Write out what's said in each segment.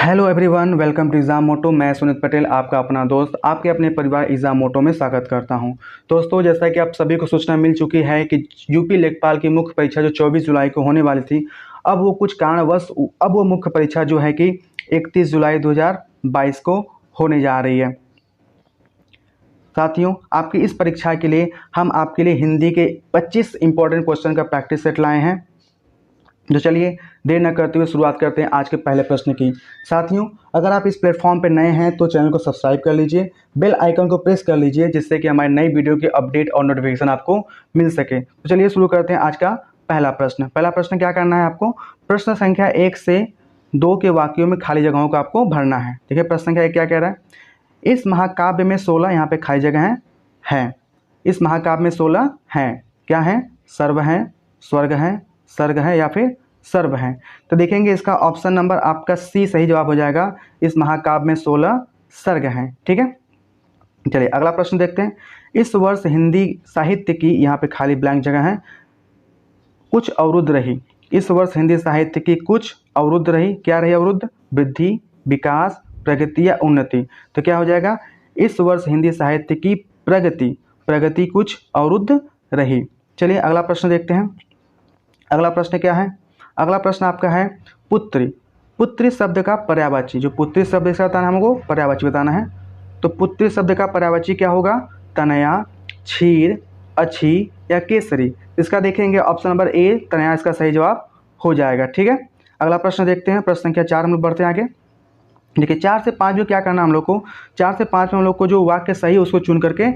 Hello everyone, welcome to exam motto. मैं सुनीत पटेल, आपका अपना दोस्त, आपके अपने परिवार एग्ज़ाम मोटो में स्वागत करता हूं। दोस्तों, जैसा कि आप सभी को सूचना मिल चुकी है कि यूपी लेखपाल की मुख्य परीक्षा जो 24 जुलाई को होने वाली थी, अब वो कुछ कारणवश अब वो मुख्य परीक्षा जो है कि 31 जुलाई 2022 को होने जा रही है। साथियों, आपकी इस परीक्षा के लिए हम आपके लिए हिंदी के 25 इंपॉर्टेंट क्वेश्चन का प्रैक्टिस सेट लाए हैं। तो चलिए देर न करते हुए शुरुआत करते हैं आज के पहले प्रश्न की। साथियों, अगर आप इस प्लेटफॉर्म पर नए हैं तो चैनल को सब्सक्राइब कर लीजिए, बेल आइकन को प्रेस कर लीजिए, जिससे कि हमारी नई वीडियो की अपडेट और नोटिफिकेशन आपको मिल सके। तो चलिए शुरू करते हैं आज का पहला प्रश्न। पहला प्रश्न क्या करना है आपको? प्रश्न संख्या 1 से 2 के वाक्यों में खाली जगहों को आपको भरना है। देखिए प्रश्न संख्या 1 क्या कह रहा है? इस महाकाव्य में 16 यहाँ पे खाली जगह हैं। इस महाकाव्य में 16 हैं। क्या हैं? सर्व हैं, स्वर्ग हैं, सर्ग है या फिर सर्व है। तो देखेंगे इसका ऑप्शन नंबर आपका सी सही जवाब हो जाएगा। इस महाकाव्य में 16 सर्ग हैं। ठीक है, चलिए अगला प्रश्न देखते हैं। इस वर्ष हिंदी साहित्य की, यहाँ पे खाली ब्लैंक जगह है, कुछ अवरुद्ध रही। इस वर्ष हिंदी साहित्य की कुछ अवरुद्ध रही। क्या रही अवरुद्ध? वृद्धि, विकास, प्रगति या उन्नति। तो क्या हो जाएगा? इस वर्ष हिंदी साहित्य की प्रगति कुछ अवरुद्ध रही। चलिए अगला प्रश्न देखते हैं। अगला प्रश्न क्या है? अगला प्रश्न आपका है पुत्री। पुत्री शब्द का पर्यायवाची, जो पुत्री शब्द इसका बताना है हमको, पर्यायवाची बताना है। तो पुत्री शब्द का पर्यायवाची क्या होगा? तनया, क्षीर, अच्छी या केसरी। इसका देखेंगे ऑप्शन नंबर ए, तनया इसका सही जवाब हो जाएगा। ठीक है, अगला प्रश्न देखते हैं। प्रश्न संख्या 4 हम लोग बढ़ते हैं आगे। देखिए 4 से 5 में क्या करना है हम लोग को? 4 से 5 में हम लोग को जो वाक्य सही है उसको चुन करके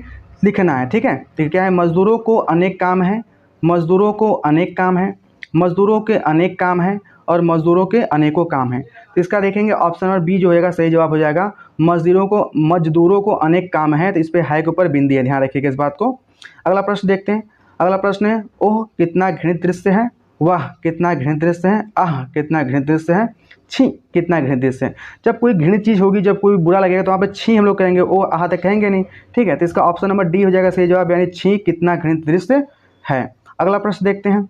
लिखना है। ठीक है, तो क्या है? मजदूरों को अनेक काम है, मजदूरों को अनेक काम है, मजदूरों के अनेक काम हैं और मजदूरों के अनेकों काम हैं। तो इसका देखेंगे ऑप्शन नंबर बी जो होगा सही जवाब हो जाएगा। मजदूरों को अनेक काम है, तो इस पे है के ऊपर बिंदी है, ध्यान रखिएगा इस बात को। अगला प्रश्न देखते हैं। अगला प्रश्न है ओह कितना घृणित दृश्य है, वाह कितना घृणित दृश्य है, आह कितना घृणित दृश्य है, छी कितना घृणित दृश्य है। जब कोई घृणित चीज़ होगी, जब कोई बुरा लगेगा तो वहाँ पे छी हम लोग कहेंगे, ओह आह तक कहेंगे नहीं। ठीक है, तो इसका ऑप्शन नंबर डी हो जाएगा सही जवाब, यानी छी कितना घृणित दृश्य है। अगला प्रश्न देखते हैं।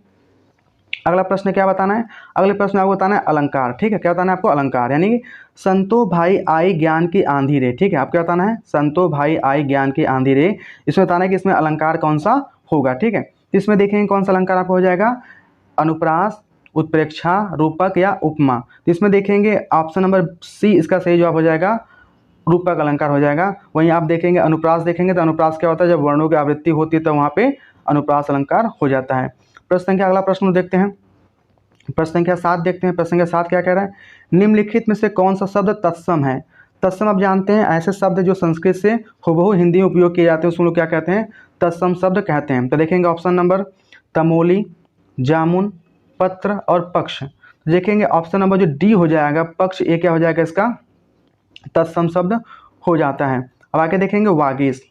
अगला प्रश्न क्या बताना है? अगले प्रश्न आपको बताना है अलंकार। ठीक है, क्या बताना है आपको? अलंकार, यानी संतो भाई आई ज्ञान की आंधी रे। ठीक है, आपको क्या बताना है? संतो भाई आई ज्ञान की आंधी रे। इसमें बताना है कि इसमें अलंकार कौन सा होगा। ठीक है, इसमें देखेंगे कौन सा अलंकार आपको हो जाएगा? अनुप्रास, उत्प्रेक्षा, रूपक या उपमा। तो इसमें देखेंगे ऑप्शन नंबर सी इसका सही जवाब हो जाएगा, रूपक अलंकार हो जाएगा। वहीं आप देखेंगे अनुप्रास देखेंगे तो अनुप्रास क्या होता है? जब वर्णों की आवृत्ति होती है तो वहाँ पे अनुप्रास अलंकार हो जाता है। प्रश्न संख्या अगला प्रश्न देखते हैं। प्रश्न संख्या 7 देखते हैं। प्रश्न संख्या 7 क्या कह रहा है? निम्नलिखित में से कौन सा शब्द तत्सम है? तत्सम आप जानते हैं ऐसे शब्द जो संस्कृत से हुबहू हिंदी में उपयोग किए जाते हैं उसको लोग क्या कहते हैं? तत्सम शब्द कहते हैं। तो देखेंगे ऑप्शन नंबर तमोली, जामुन, पत्र और पक्ष। देखेंगे ऑप्शन नंबर जो डी हो जाएगा, पक्ष, ये क्या हो जाएगा? इसका तत्सम शब्द हो जाता है। अब आगे देखेंगे वागीश।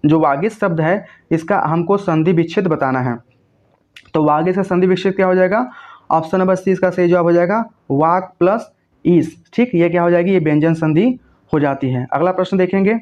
जो वागीश शब्द है इसका हमको संधि विच्छेद बताना है। तो वागीश का संधि विच्छेद क्या हो जाएगा? ऑप्शन नंबर सी इसका सही जवाब हो जाएगा, वाक प्लस ईस। ठीक, ये क्या हो जाएगी? ये व्यंजन संधि हो जाती है। अगला प्रश्न देखेंगे।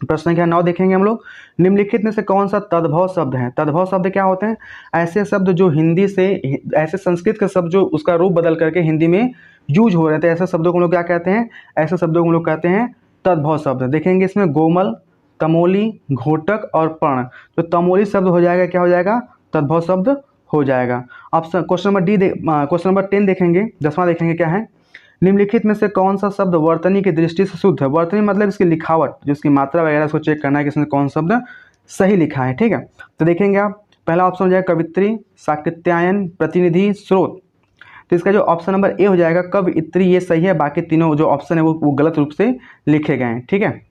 प्रश्न संख्या 9 देखेंगे हम लोग। निम्नलिखित में से कौन सा तद्भव शब्द है? तद्भव शब्द क्या होते हैं? ऐसे शब्द जो हिंदी से, ऐसे संस्कृत के शब्द जो उसका रूप बदल करके हिंदी में यूज हो रहे थे, ऐसे शब्दों को हम लोग क्या कहते हैं? ऐसे शब्दों को हम लोग कहते हैं तद्भव शब्द। देखेंगे इसमें गोमल, तमोली, घोटक और पर्ण। तो तमोली शब्द हो जाएगा, क्या हो जाएगा? तद्भव शब्द हो जाएगा। Option question number D question number 10 देखेंगे, 10वां देखेंगे क्या है? निम्नलिखित में से कौन सा शब्द वर्तनी की दृष्टि से शुद्ध है? वर्तनी मतलब इसकी लिखावट, जो इसकी मात्रा वगैरह उसको चेक करना है कि इसमें कौन शब्द सही लिखा है। ठीक है, तो देखेंगे आप पहला ऑप्शन हो जाएगा कवित्री, साकृत्यायन, प्रतिनिधि, स्रोत। तो इसका जो ऑप्शन नंबर ए हो जाएगा कवित्री, ये सही है। बाकी तीनों जो ऑप्शन है वो गलत रूप से लिखे गए हैं। ठीक है,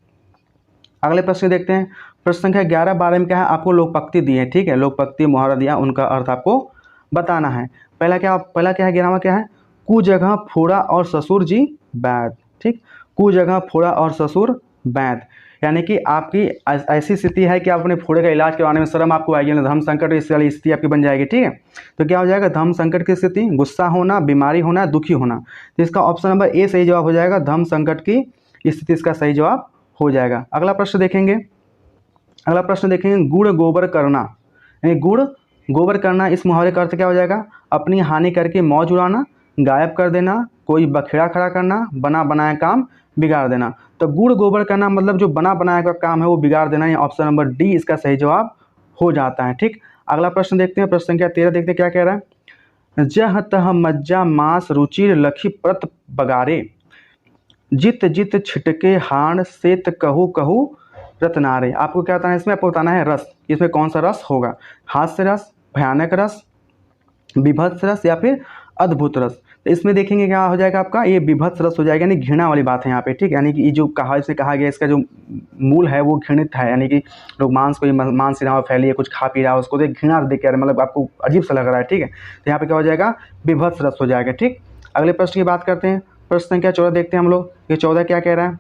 अगले प्रश्न देखते हैं। प्रश्न संख्या 11 12 में क्या है? आपको लोकपक्ति दी है। ठीक है, लोकपक्ति मुहावरा दिया, उनका अर्थ आपको बताना है। पहला क्या है? 11वां क्या है? कु जगह फोड़ा और ससुर जी बैद। ठीक, कु जगह फोड़ा और ससुर बैद, यानी कि आपकी ऐसी स्थिति है कि आप अपने फोड़े का इलाज करवाने में शर्म आपको आएगी, धर्म संकट इस वाली स्थिति आपकी बन जाएगी। ठीक है, तो क्या हो जाएगा? धर्म संकट की स्थिति, गुस्सा होना, बीमारी होना, दुखी होना। तो इसका ऑप्शन नंबर ए सही जवाब हो जाएगा, धर्म संकट की स्थिति इसका सही जवाब हो जाएगा। अगला प्रश्न देखेंगे। अगला प्रश्न देखेंगे गुड़ गोबर करना, यानी गुड़ गोबर करना, इस मुहावरे का अर्थ क्या हो जाएगा? अपनी हानि करके मौज उड़ाना, गायब कर देना, कोई बखेड़ा खड़ा करना, बना बनाया काम बिगाड़ देना। तो गुड़ गोबर करना मतलब जो बना बनाया का काम है वो बिगाड़ देना। ये ऑप्शन नंबर डी इसका सही जवाब हो जाता है। ठीक, अगला प्रश्न देखते हैं, प्रश्न संख्या 13 देखते हैं क्या कह रहा है। जह तह मज्जा मांस रुचिर लखी प्रत बगारे, जित जित छिटके हाण सेत कहू कहू रत्नारे। आपको क्या बताना है इसमें? आपको बताना है रस, इसमें कौन सा रस होगा, हास्य रस, भयानक रस, विभत्स रस या फिर अद्भुत रस। तो इसमें देखेंगे क्या हो जाएगा आपका, ये विभत्स रस हो जाएगा, यानी घृणा वाली बात है यहाँ पे। ठीक, यानी कि ये जो इसे कहा गया इसका जो मूल है वो घृणित है, यानी कि लोग मांस को मांस सिरा फैली है, कुछ खा पी रहा है उसको देख घृणा देख कर मतलब आपको अजीब सा लग रहा है। ठीक है, तो यहाँ पे क्या हो जाएगा, विभत्स रस हो जाएगा। ठीक, अगले प्रश्न की बात करते हैं, प्रश्न संख्या 14 देखते हैं हम लोग। ये 14 क्या कह रहा है?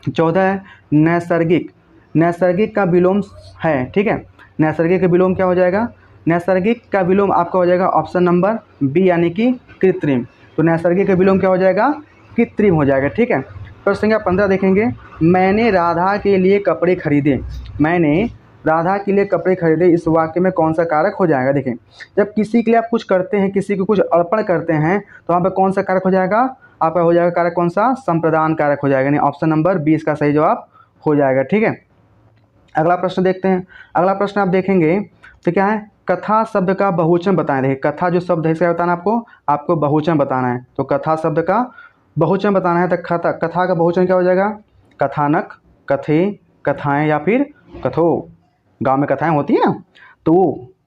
14 है नैसर्गिक। नैसर्गिक का विलोम है। ठीक है, नैसर्गिक का विलोम क्या हो जाएगा? नैसर्गिक का विलोम आपका हो जाएगा ऑप्शन नंबर बी यानी कि कृत्रिम। तो नैसर्गिक का विलोम क्या हो जाएगा? कृत्रिम हो जाएगा। ठीक है, प्रश्न संख्या 15 देखेंगे। मैंने राधा के लिए कपड़े खरीदे, मैंने राधा के लिए कपड़े खरीदे, इस वाक्य में कौन सा कारक हो जाएगा? देखें, जब किसी के लिए आप कुछ करते हैं, किसी को कुछ अर्पण करते हैं, तो वहाँ पर कौन सा कारक हो जाएगा? आपका हो जाएगा कारक कौन सा? संप्रदान कारक हो जाएगा, यानी ऑप्शन नंबर 20 का सही जवाब हो जाएगा। ठीक है, अगला प्रश्न देखते हैं। अगला प्रश्न आप देखेंगे तो क्या है, कथा शब्द का बहुवचन बताएं। देखिए, कथा जो शब्द है इसका बताना आपको बहुवचन बताना है। तो कथा शब्द का बहुवचन बताना है, तो कथा का बहुवचन क्या हो जाएगा? कथानक, कथे, कथाएं या फिर कथो। गांव में कथाएं होती है ना, तो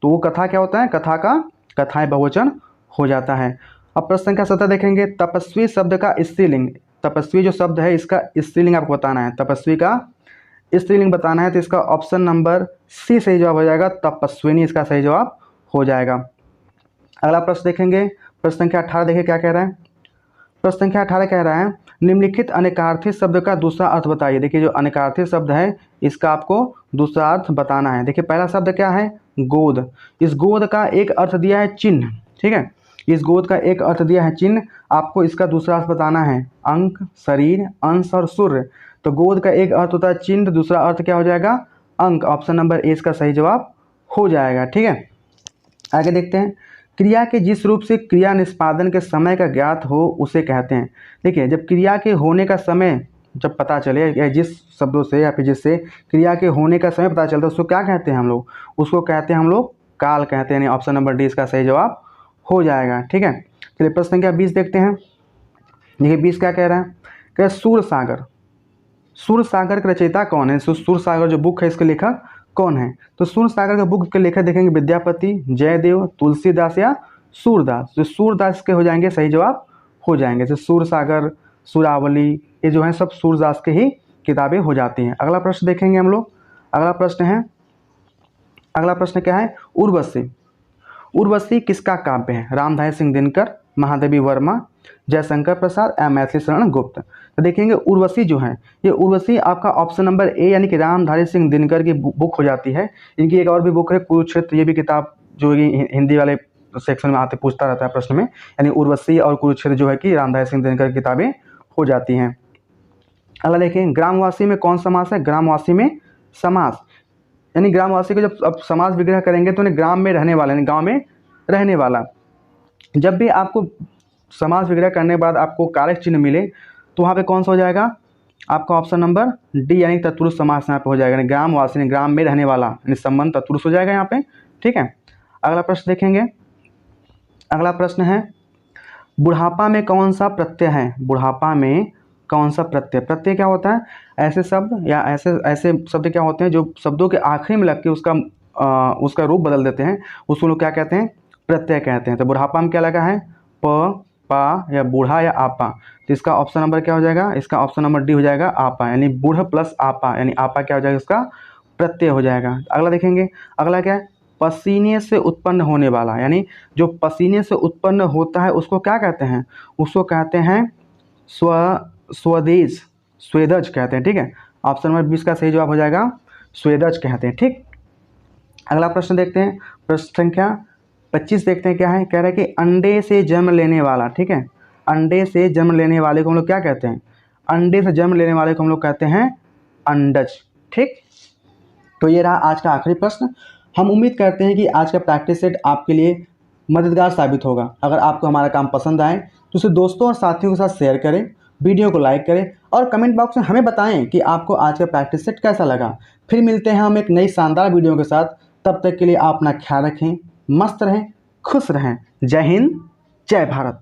वो कथा क्या होता है? कथा का कथाएं बहुवचन हो जाता है। अब प्रश्न संख्या 17 देखेंगे। तपस्वी शब्द का स्त्रीलिंग, तपस्वी जो शब्द है इसका स्त्रीलिंग आपको बताना है, तपस्वी का स्त्रीलिंग बताना है। तो इसका ऑप्शन नंबर सी सही जवाब हो जाएगा, तपस्विनी इसका सही जवाब हो जाएगा। अगला प्रश्न देखेंगे, प्रश्न संख्या 18 देखिए क्या कह रहा है। प्रश्न संख्या 18 कह रहा है निम्नलिखित अनेकार्थी शब्द का दूसरा अर्थ बताइए। देखिए, जो अनेकार्थी शब्द है इसका आपको दूसरा अर्थ बताना है। देखिए, पहला शब्द क्या है? गोद। इस गोद का एक अर्थ दिया है चिन्ह। ठीक है, इस गोद का एक अर्थ दिया है चिन्ह, आपको इसका दूसरा अर्थ बताना है अंक, शरीर, अंश और सूर्य। तो गोद का एक अर्थ होता है चिन्ह, दूसरा अर्थ क्या हो जाएगा? अंक। ऑप्शन नंबर ए इसका सही जवाब हो जाएगा। ठीक है, आगे देखते हैं। क्रिया के जिस रूप से क्रिया निष्पादन के समय का ज्ञात हो उसे कहते हैं। देखिए, जब क्रिया के होने का समय जब पता चले, या जिस शब्दों से या फिर जिससे क्रिया के होने का समय पता चलता है उसको क्या कहते हैं हम लोग? उसको कहते हैं हम लोग काल कहते हैं, यानी ऑप्शन नंबर डी इसका सही जवाब हो जाएगा। ठीक है, चलिए प्रश्न संख्या 20 देखते हैं। देखिए 20 क्या कह रहा है? कह सूर सागर। सूर सागर का रचयिता कौन है? सूर सागर जो बुक है इसके लेखक कौन है? तो सूर सागर के बुक के लेखक देखेंगे विद्यापति, जयदेव, तुलसीदास या सूरदास। जो सूरदास के हो जाएंगे सही जवाब हो जाएंगे। जैसे सूर सागर, सूरावली, ये जो है सब सूरदास के ही किताबें हो जाती हैं। अगला प्रश्न देखेंगे हम लोग। अगला प्रश्न है, अगला प्रश्न क्या है? उर्वशी। उर्वशी किसका काव्य है? रामधारी सिंह दिनकर, महादेवी वर्मा, जयशंकर प्रसाद या मैथिली शरण गुप्त। तो देखेंगे उर्वशी जो है, ये उर्वशी आपका ऑप्शन नंबर ए यानी कि रामधारी सिंह दिनकर की बुक हो जाती है। इनकी एक और भी बुक है कुरुक्षेत्र, ये भी किताब जो है हिंदी वाले सेक्शन में आते पूछता रहता है प्रश्न में, यानी उर्वशी और कुरुक्षेत्र जो है कि रामधारी सिंह दिनकर की किताबें हो जाती हैं। अगला देखें, ग्रामवासी में कौन समास है? ग्रामवासी में समास, यानी ग्रामवासी को जब अब समास विग्रह करेंगे तो ग्राम में रहने वाला, यानी गाँव में रहने वाला। जब भी आपको समास विग्रह करने के बाद आपको कारक चिन्ह मिले तो वहाँ पे कौन सा हो जाएगा? आपका ऑप्शन नंबर डी यानी तत्पुरुष समास यहाँ पे हो जाएगा, यानी ग्रामवासी, ग्राम में रहने वाला, यानी संबंध तत्पुरुष हो जाएगा यहाँ पे। ठीक है, अगला प्रश्न देखेंगे। अगला प्रश्न है बुढ़ापा में कौन सा प्रत्यय है? बुढ़ापा में कौन सा प्रत्यय? प्रत्यय क्या होता है? ऐसे शब्द या ऐसे शब्द क्या होते हैं जो शब्दों के आखिरी में लग के उसका रूप बदल देते हैं, उसको लोग क्या कहते हैं? प्रत्यय कहते हैं। तो बुढ़ापा में क्या लगा है? प, पा या बूढ़ा या आपा। तो इसका ऑप्शन नंबर क्या हो जाएगा? इसका ऑप्शन नंबर डी हो जाएगा आपा, यानी बूढ़ प्लस आपा, यानी आपा क्या हो जाएगा? इसका प्रत्यय हो जाएगा। अगला देखेंगे, अगला क्या है? पसीने से उत्पन्न होने वाला, यानी जो पसीने से उत्पन्न होता है उसको क्या कहते हैं? उसको कहते हैं स्वदेश, स्वेदज कहते हैं। ठीक है, ऑप्शन नंबर 20 का सही जवाब हो जाएगा स्वेदज कहते हैं। ठीक, अगला प्रश्न देखते हैं, प्रश्न संख्या 25 देखते हैं क्या है। कह रहा है कि अंडे से जन्म लेने वाला। ठीक है, अंडे से जन्म लेने वाले को हम लोग क्या कहते हैं? अंडे से जन्म लेने वाले को हम लोग कहते हैं अंडज। ठीक, तो ये रहा आज का आखिरी प्रश्न। हम उम्मीद करते हैं कि आज का प्रैक्टिस सेट आपके लिए मददगार साबित होगा। अगर आपको हमारा काम पसंद आए तो उसे दोस्तों और साथियों के साथ शेयर करें, वीडियो को लाइक करें और कमेंट बॉक्स में हमें बताएं कि आपको आज का प्रैक्टिस सेट कैसा लगा। फिर मिलते हैं हम एक नई शानदार वीडियो के साथ। तब तक के लिए आप अपना ख्याल रखें, मस्त रहें, खुश रहें। जय हिंद, जय भारत।